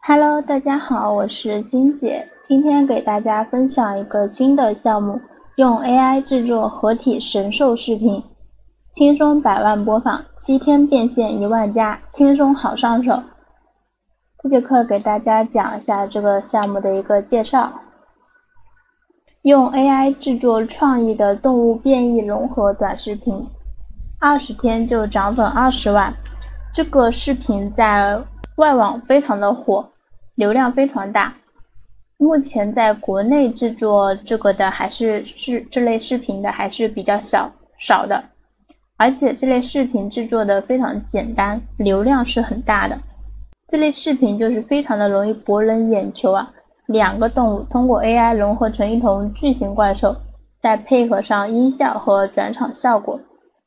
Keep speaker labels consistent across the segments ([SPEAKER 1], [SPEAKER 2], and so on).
[SPEAKER 1] Hello，大家好，我是金姐，今天给大家分享一个新的项目，用 AI 制作合体神兽视频，轻松100万播放，7天变现1万加，轻松好上手。这节课给大家讲一下这个项目的一个介绍。用 AI 制作创意的动物变异融合短视频，20天就涨粉20万。这个视频在外网非常的火，流量非常大。目前在国内制作这个的这类视频的还是比较少的，而且这类视频制作的非常简单，流量是很大的。这类视频就是非常的容易博人眼球啊，2个动物通过 AI 融合成一头巨型怪兽，再配合上音效和转场效果，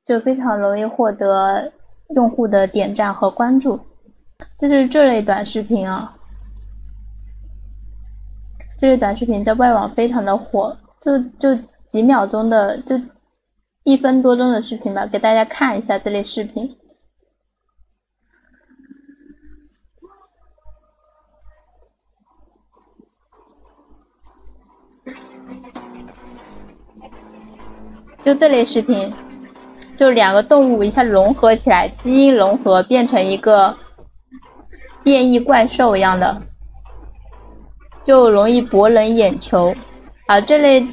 [SPEAKER 1] 就非常容易获得用户的点赞和关注。就是这类短视频啊，这类短视频在外网非常的火，就几秒钟的，就1分多钟的视频吧，给大家看一下这类视频。就这类视频，就2个动物一下融合起来，基因融合变成一个变异怪兽一样的，就容易博人眼球。而这类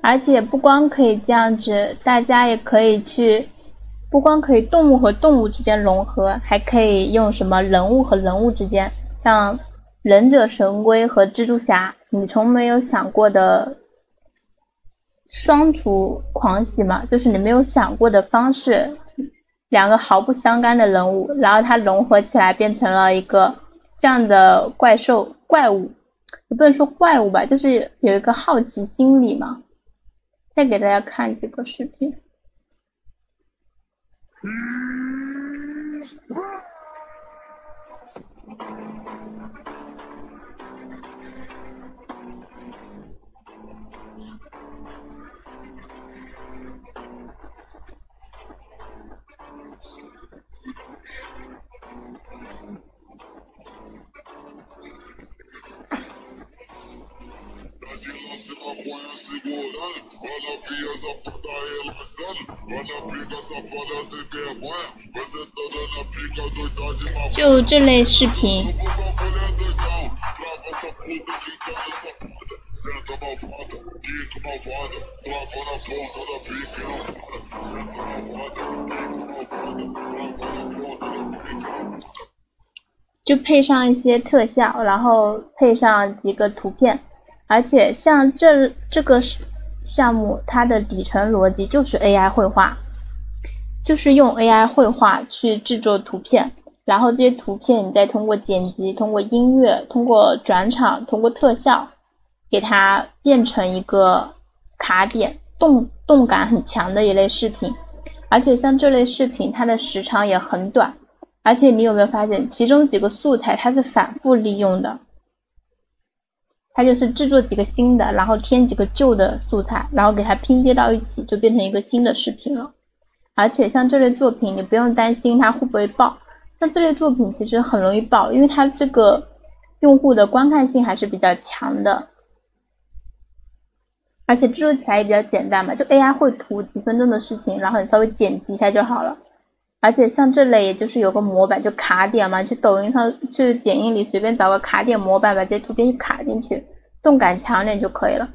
[SPEAKER 1] 而且不光可以这样子，大家也可以不光可以动物和动物之间融合，还可以用什么人物和人物之间，像忍者神龟和蜘蛛侠，你从没有想过的双厨狂喜嘛，就是你没有想过的方式，2个毫不相干的人物，然后它融合起来变成了一个这样的怪物，也不能说怪物吧，就是有一个好奇心理嘛。再给大家看这个视频。就这类视频就配上一些特效，然后配上几个图片。而且像这个项目，它的底层逻辑就是 AI 绘画，就是用 AI 绘画去制作图片，然后这些图片你再通过剪辑、通过音乐、通过转场、通过特效，给它变成一个卡点，动感很强的一类视频。而且像这类视频，它的时长也很短，而且你有没有发现，其中几个素材它是反复利用的？它就是制作几个新的，然后添几个旧的素材，然后给它拼接到一起，就变成一个新的视频了。而且像这类作品，你不用担心它会不会爆，像这类作品其实很容易爆，因为它这个用户的观看性还是比较强的，而且制作起来也比较简单嘛，就 AI 绘图几分钟的事情，然后你稍微剪辑一下就好了。而且像这类也就是有个模板，就卡点嘛，去抖音上去剪映里随便找个卡点模板，把这些图片一卡进去，动感强点就可以了。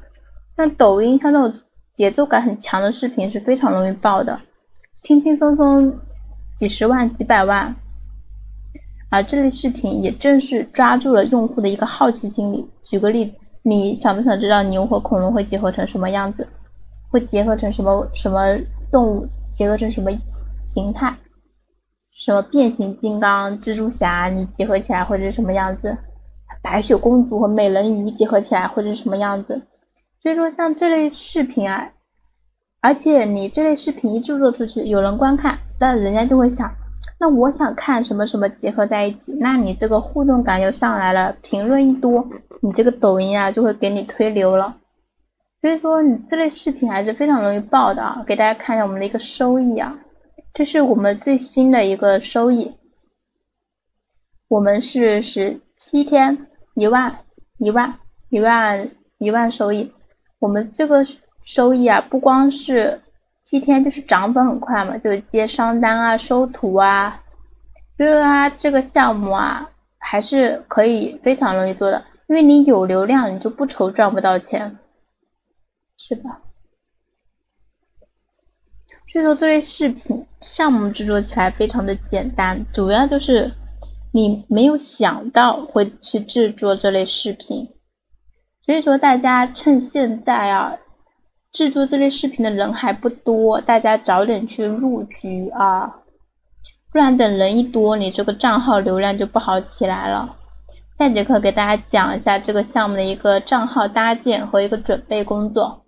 [SPEAKER 1] 像抖音像这种节奏感很强的视频是非常容易爆的，轻轻松松几十万几百万。而这类视频也正是抓住了用户的一个好奇心理。举个例子，你想不想知道牛和恐龙会结合成什么样子？会结合成什么动物，结合成什么形态？什么变形金刚、蜘蛛侠，你结合起来会是什么样子？白雪公主和美人鱼结合起来会是什么样子。所以说像这类视频啊，而且你这类视频一制作出去，有人观看，那人家就会想，那我想看什么什么结合在一起，那你这个互动感就上来了，评论一多，你这个抖音啊就会给你推流了。所以说你这类视频还是非常容易爆的啊。给大家看一下我们的一个收益啊，这是我们最新的一个收益，我们是17天1万收益。我们这个收益啊，不光是7天，就是涨粉很快嘛，就是接商单啊、收徒啊，就是它这个项目啊，还是可以非常容易做的，因为你有流量，你就不愁赚不到钱，是吧？所以说这类视频项目制作起来非常的简单，主要就是你没有想到会去制作这类视频。所以说大家趁现在啊，制作这类视频的人还不多，大家早点去入局啊，不然等人一多，你这个账号流量就不好起来了。下节课给大家讲一下这个项目的一个账号搭建和一个准备工作。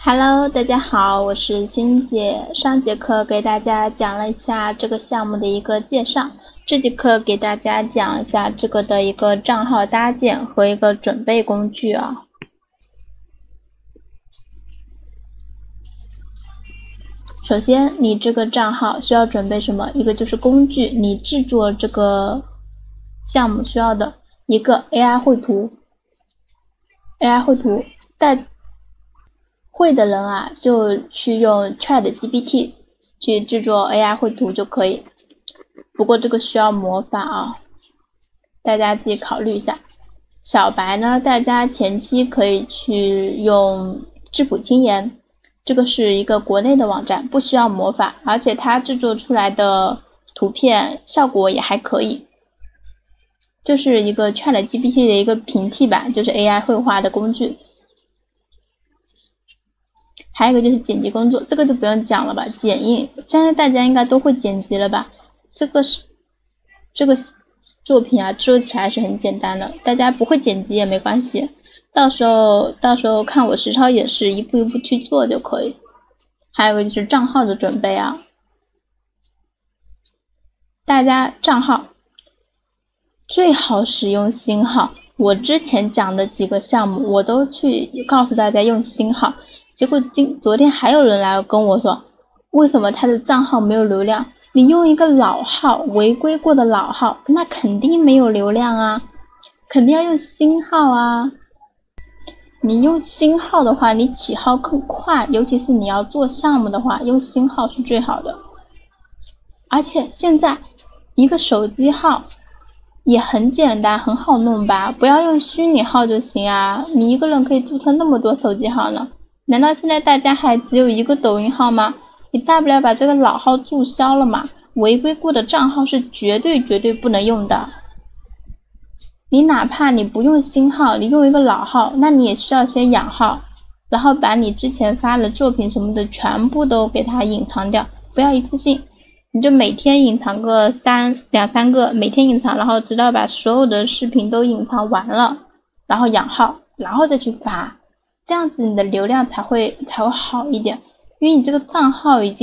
[SPEAKER 1] Hello， 大家好，我是欣姐。上节课给大家讲了一下这个项目的一个介绍，这节课给大家讲一下这个的一个账号搭建和一个准备工具啊。首先，你这个账号需要准备什么？一个就是工具，你制作这个项目需要的一个 AI 绘图。AI 绘图，带会的人啊，就去用 ChatGPT 去制作 AI 绘图就可以。不过这个需要模板啊，大家自己考虑一下。小白呢，大家前期可以去用质朴轻言，这个是一个国内的网站，不需要模板，而且它制作出来的图片效果也还可以。就是一个 ChatGPT 的一个平替版，就是 AI 绘画的工具。还有一个就是剪辑工作，这个就不用讲了吧，剪映，现在大家应该都会剪辑了吧？这个作品啊，制作起来是很简单的，大家不会剪辑也没关系，到时候看我实操演示，一步一步去做就可以。还有一个就是账号的准备啊，大家账号最好使用新号。我之前讲的几个项目，我都去告诉大家用新号，结果昨天还有人来跟我说，为什么他的账号没有流量？你用一个老号，违规过的老号，那肯定没有流量啊，肯定要用新号啊。你用新号的话，你起号更快，尤其是你要做项目的话，用新号是最好的。而且现在一个手机号也很简单，很好弄吧，不要用虚拟号就行啊，你一个人可以注册那么多手机号呢，难道现在大家还只有一个抖音号吗？你大不了把这个老号注销了嘛，违规过的账号是绝对不能用的。你哪怕你不用新号，你用一个老号，那你也需要先养号，然后把你之前发的作品什么的全部都给它隐藏掉，不要一次性，你就每天隐藏个两三个，每天隐藏，然后直到把所有的视频都隐藏完了，然后养号，然后再去发，这样子你的流量才会好一点。因为你这个账号你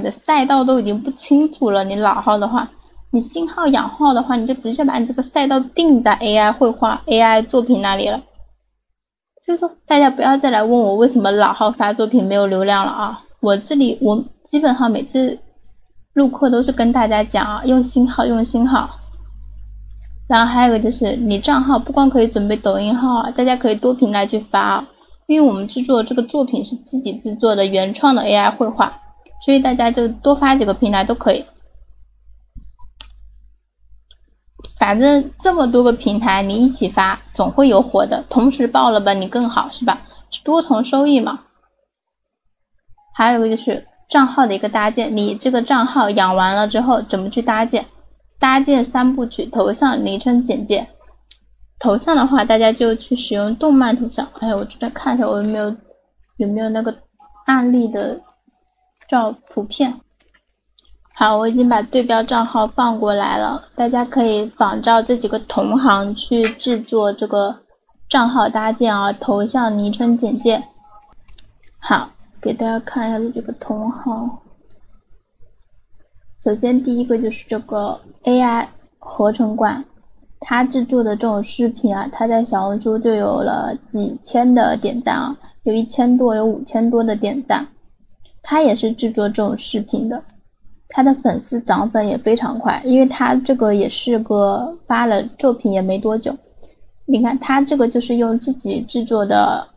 [SPEAKER 1] 的赛道都已经不清楚了，你老号的话，你新号养号的话，你就直接把你这个赛道定在 AI 绘画 AI 作品那里了。所以说大家不要再来问我为什么老号发作品没有流量了啊，我基本上每次录课都是跟大家讲啊，用新号。然后还有一个就是你账号不光可以准备抖音号啊，大家可以多平台去发啊，因为我们制作这个作品是自己制作的原创的 AI 绘画，所以大家就多发几个平台都可以。反正这么多个平台你一起发，总会有火的，同时爆了吧你更好，是吧？多重收益嘛。还有一个就是账号的一个搭建，你这个账号养完了之后怎么去搭建？搭建3部曲：头像、昵称、简介。头像的话，大家就去使用动漫头像。我这边看一下我有没有那个案例的照图片。好，我已经把对标账号放过来了，大家可以仿照这几个同行去制作这个账号搭建啊，头像、昵称、简介。好，给大家看一下这几个同行。首先第一个就是这个 AI 合成馆，他制作的这种视频啊，他在小红书就有了几千的点赞啊，有1000多，有5000多的点赞。他也是制作这种视频的，他的粉丝涨粉也非常快，因为他这个也是个发了作品也没多久。你看他这个就是用自己制作的，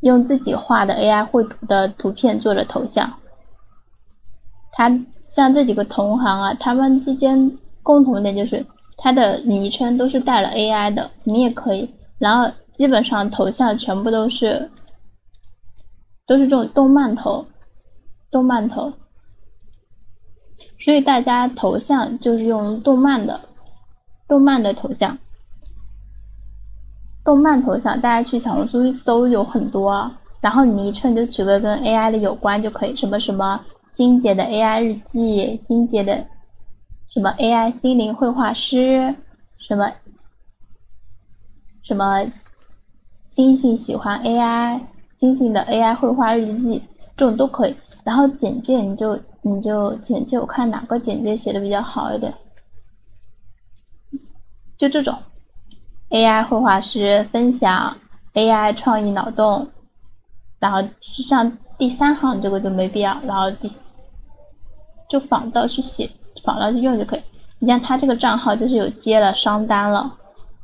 [SPEAKER 1] 用自己画的 AI 绘图的图片做的头像。他像这几个同行啊，他们之间共同点就是他的昵称都是带了 AI 的，你也可以，然后基本上头像全部都是这种动漫头，所以大家头像就是用动漫的头像，大家去小红书搜有很多啊，然后昵称就取个跟 AI 的有关就可以，什么什么金姐的 AI 日记，金姐的什么 AI 心灵绘画师，什么星星喜欢 AI， 星星的 AI 绘画日记，这种都可以。然后简介你就简介，我看哪个简介写的比较好一点，就这种 AI 绘画师分享 AI 创意脑洞，然后像第3行这个就没必要，然后就仿照去写，仿照去用就可以。你像他这个账号就是有接了商单了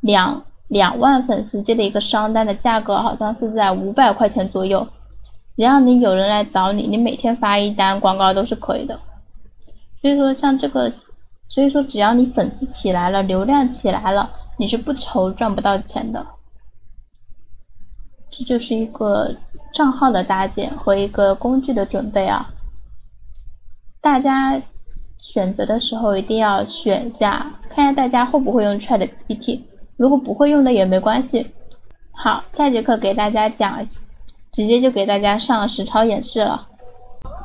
[SPEAKER 1] ，2万粉丝接的一个商单的价格好像是在500块钱左右，只要你有人来找你，你每天发1单广告都是可以的。所以说像这个，所以说只要你粉丝起来了，流量起来了，你是不愁赚不到钱的。这就是一个账号的搭建和一个工具的准备啊。大家选择的时候一定要选一下，看一下大家会不会用 ChatGPT， 如果不会用的也没关系。好，下节课给大家讲，直接就给大家上实操演示了。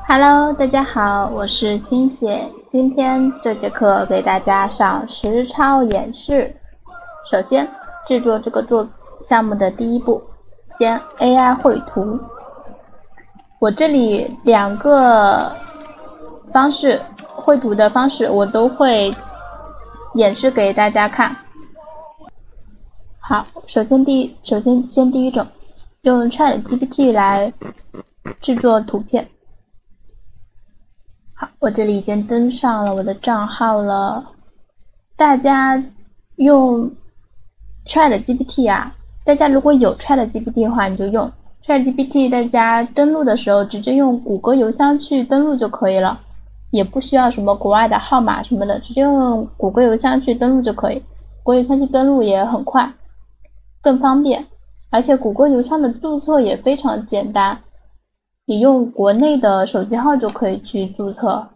[SPEAKER 1] Hello， 大家好，我是欣姐，今天这节课给大家上实操演示。首先，制作这个项目的第一步，先 AI 绘图。我这里2个方式，绘图的方式我都会演示给大家看。好，首先第一种，用 ChatGPT 来制作图片。好，我这里已经登上了我的账号了。大家用 ChatGPT 啊，大家如果有 ChatGPT 的话，你就用 ChatGPT， 大家登录的时候直接用谷歌邮箱去登录就可以了，也不需要什么国外的号码什么的，直接用谷歌邮箱去登录就可以。谷歌邮箱去登录也很快，更方便，而且谷歌邮箱的注册也非常简单，你用国内的手机号就可以去注册，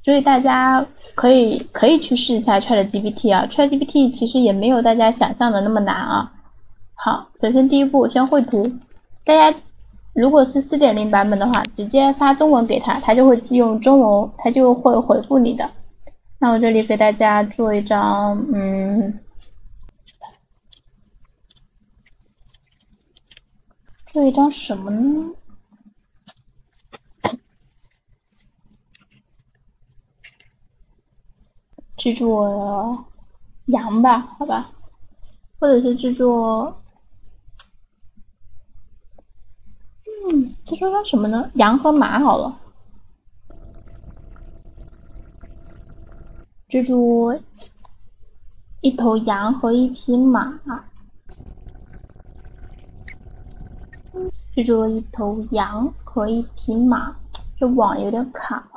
[SPEAKER 1] 所以大家可以去试一下 ChatGPT 啊。 ChatGPT 其实也没有大家想象的那么难啊。好，首先第一步先绘图，大家如果是 4.0 版本的话，直接发中文给他，他就会用中文，他就会回复你的。那我这里给大家做一张什么呢？制作羊吧，好吧，或者是制作制作张什么呢？羊和马好了，制作一头羊和一匹马，制作一头羊和一匹马，这网有点卡。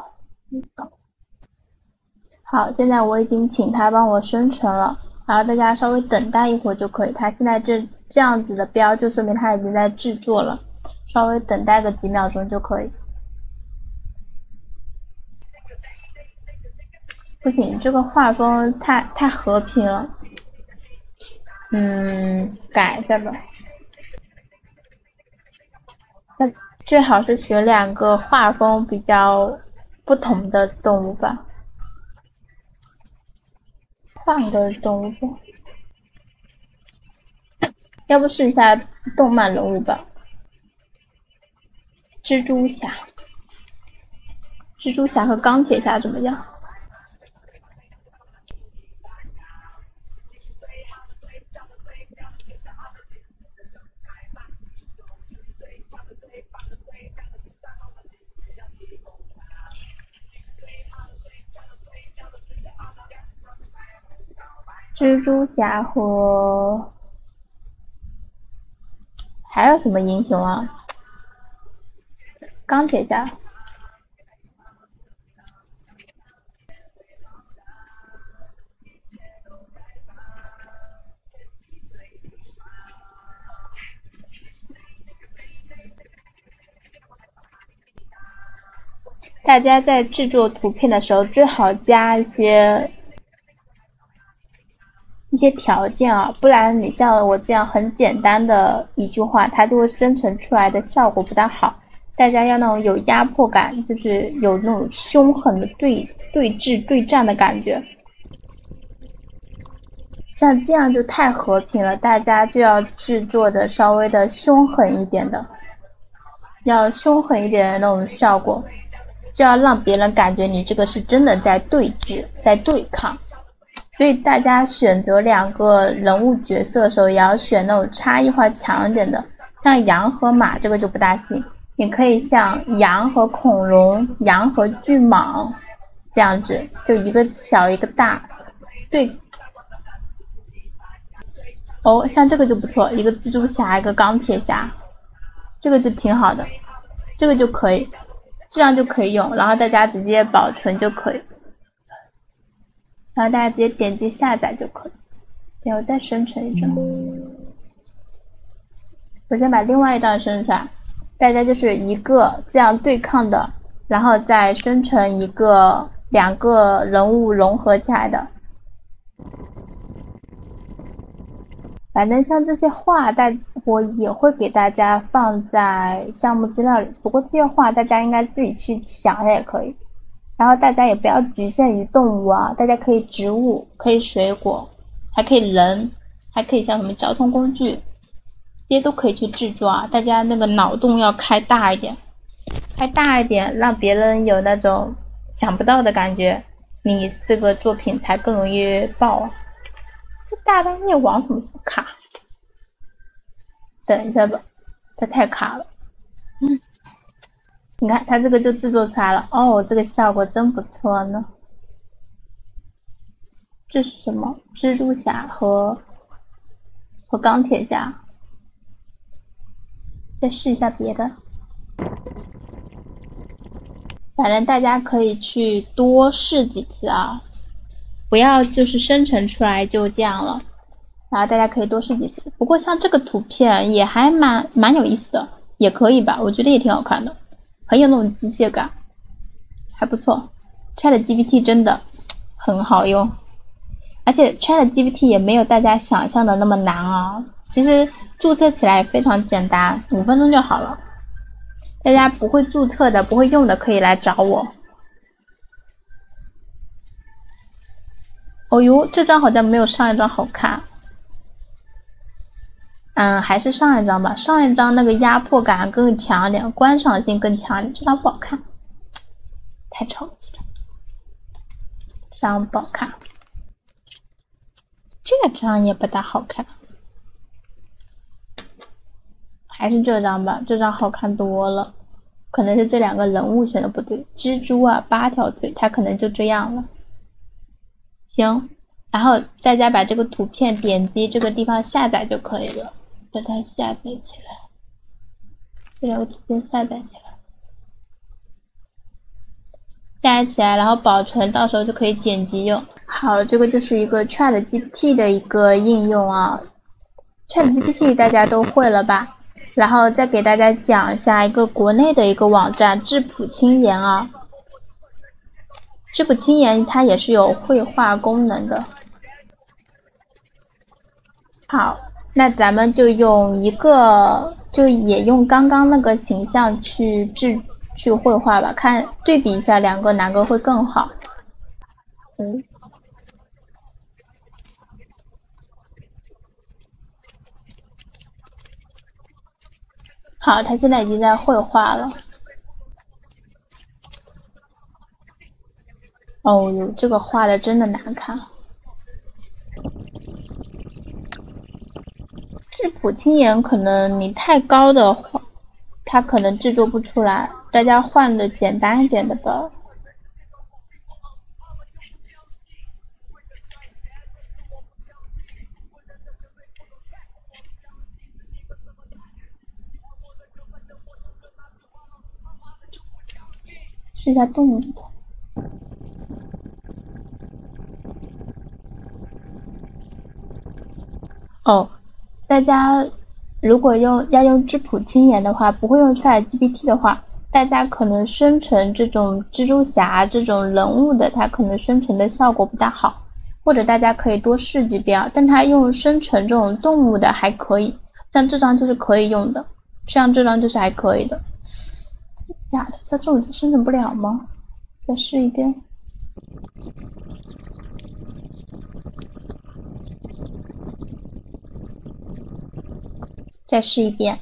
[SPEAKER 1] 好，现在我已经请他帮我生成了，然后大家稍微等待一会儿就可以。他现在这样子的标就说明他已经在制作了，稍微等待个几秒钟就可以。不行，这个画风太和平了，改一下吧。那最好是选2个画风比较不同的动物吧，换个动物吧，要不试一下动漫人物吧，蜘蛛侠。蜘蛛侠和钢铁侠怎么样？蜘蛛侠和还有什么英雄啊？钢铁侠。大家在制作图片的时候，最好加一些条件啊，不然你像我这样很简单的一句话，它就会生成出来的效果不大好。大家要那种有压迫感，就是有那种凶狠的对峙对战的感觉。像这样就太和平了，大家就要制作的稍微的凶狠一点的，要凶狠一点的那种效果。就要让别人感觉你这个是真的在对峙，在对抗。所以大家选择两个人物角色的时候，也要选那种差异化强一点的。像羊和马这个就不大行，你可以像羊和恐龙、羊和巨蟒这样子，就一个小一个大。对，哦，像这个就不错，一个蜘蛛侠，一个钢铁侠，这个就挺好的，这个就可以。这样就可以用，然后大家直接保存就可以，然后大家直接点击下载就可以。对，我再生成一张，我先把另外一张生出来，大家就是一个这样对抗的，然后再生成一个两个人物融合起来的。反正像这些画，我也会给大家放在项目资料里。不过这些画大家应该自己去想一下也可以。然后大家也不要局限于动物啊，大家可以植物，可以水果，还可以人，还可以像什么交通工具，这些都可以去制作啊。大家那个脑洞要开大一点，让别人有那种想不到的感觉，你这个作品才更容易爆啊。这大半夜网怎么卡？等一下吧，它太卡了。你看它这个就制作出来了，哦，这个效果真不错呢。这是什么？蜘蛛侠和钢铁侠。再试一下别的。反正大家可以去多试几次啊。不要就是生成出来就这样了，然后大家可以多试几次。不过像这个图片也还蛮有意思的，也可以吧，我觉得也挺好看的，很有那种机械感，还不错。ChatGPT 真的很好用，而且 ChatGPT 也没有大家想象的那么难啊，其实注册起来也非常简单，5分钟就好了。大家不会注册的、不会用的可以来找我。哦哟，这张好像没有上一张好看。还是上一张吧，上一张那个压迫感更强一点，观赏性更强一点。这张不好看，太丑了，这张不好看。这张也不大好看，还是这张吧，这张好看多了。可能是这两个人物选的不对，蜘蛛啊8条腿，它可能就这样了。行，然后大家把这个图片点击这个地方下载就可以了，把它下载起来，这两个图片下载起来，下载起来，然后保存，到时候就可以剪辑用。好，这个就是一个 ChatGPT 的一个应用啊。ChatGPT 大家都会了吧？然后再给大家讲一下一个国内的一个网站质朴轻言啊。质朴轻言它也是有绘画功能的。好，那咱们就用也用刚刚那个形象去去绘画吧，看对比一下两个哪个会更好。好，他现在已经在绘画了。哦哟，这个画的真的难看。质朴轻颜可能你太高的话，它可能制作不出来，大家换的简单一点的吧。试一下动物。哦，大家如果要用质朴轻颜的话，不会用 ChatGPT 的话，大家可能生成这种蜘蛛侠这种人物的，它可能生成的效果不大好，或者大家可以多试几遍。但它用生成这种动物的还可以，像这张就是可以用的，像这张就是还可以的。假的，像这种就生成不了吗？再试一遍。再试一遍。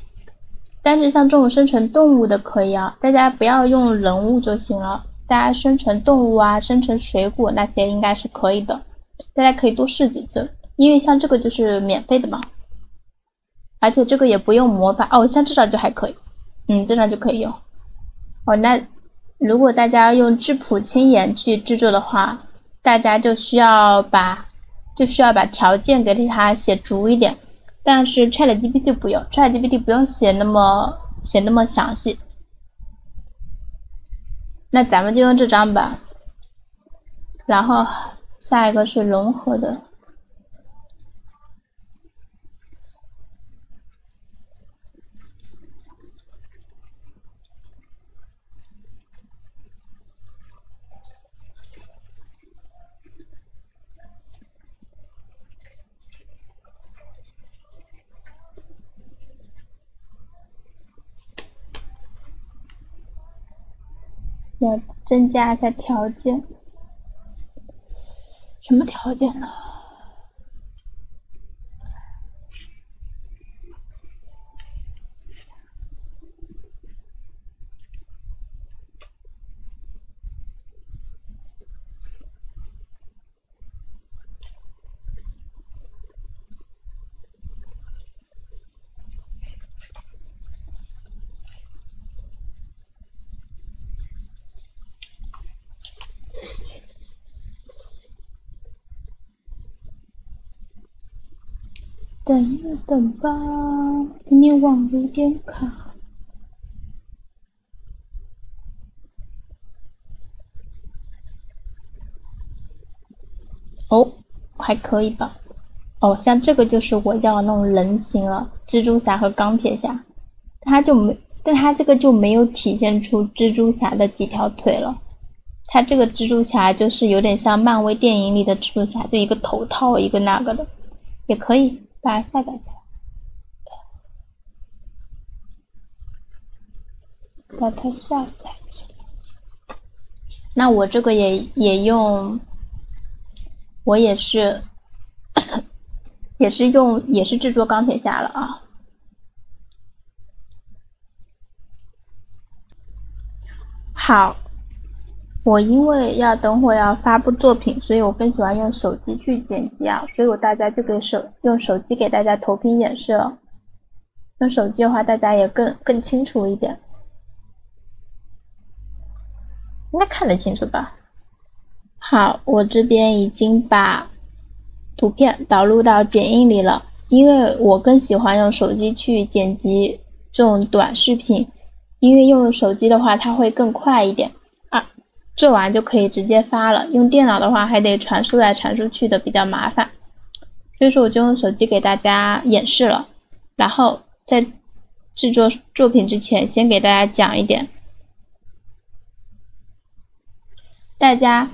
[SPEAKER 1] 但是像这种生成动物的可以啊，大家不要用人物就行了，大家生成动物啊，生成水果那些应该是可以的，大家可以多试几次，因为像这个就是免费的嘛，而且这个也不用魔法哦，像这张就还可以，这张就可以用。哦，那如果大家用质朴轻颜去制作的话，大家就需要把条件给它写足一点。但是 ChatGPT 不用 ，ChatGPT 不用写那么详细。那咱们就用这张吧。然后下一个是融合的。要增加一下条件，什么条件呢？等一等吧，今天网有点卡。哦，还可以吧。哦，像这个就是我要那种人形了，蜘蛛侠和钢铁侠，但它这个就没有体现出蜘蛛侠的几条腿了。它这个蜘蛛侠就是有点像漫威电影里的蜘蛛侠，就一个头套一个那个的，也可以把它下载起来。把它下载起来。那我这个也用，我也是制作钢铁侠了啊。好，我因为等会要发布作品，所以我更喜欢用手机去剪辑啊，所以我大家就用手机给大家投屏演示了。用手机的话，大家也更清楚一点。应该看得清楚吧。好，我这边已经把图片导入到剪映里了，因为我更喜欢用手机去剪辑这种短视频，因为用手机的话它会更快一点啊，做完就可以直接发了，用电脑的话还得传输来传输去的比较麻烦，所以说我就用手机给大家演示了。然后在制作作品之前，先给大家讲一点，大家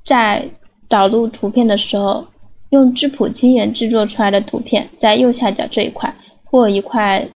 [SPEAKER 1] 在导入图片的时候，用质朴轻颜制作出来的图片，在右下角这一块或一块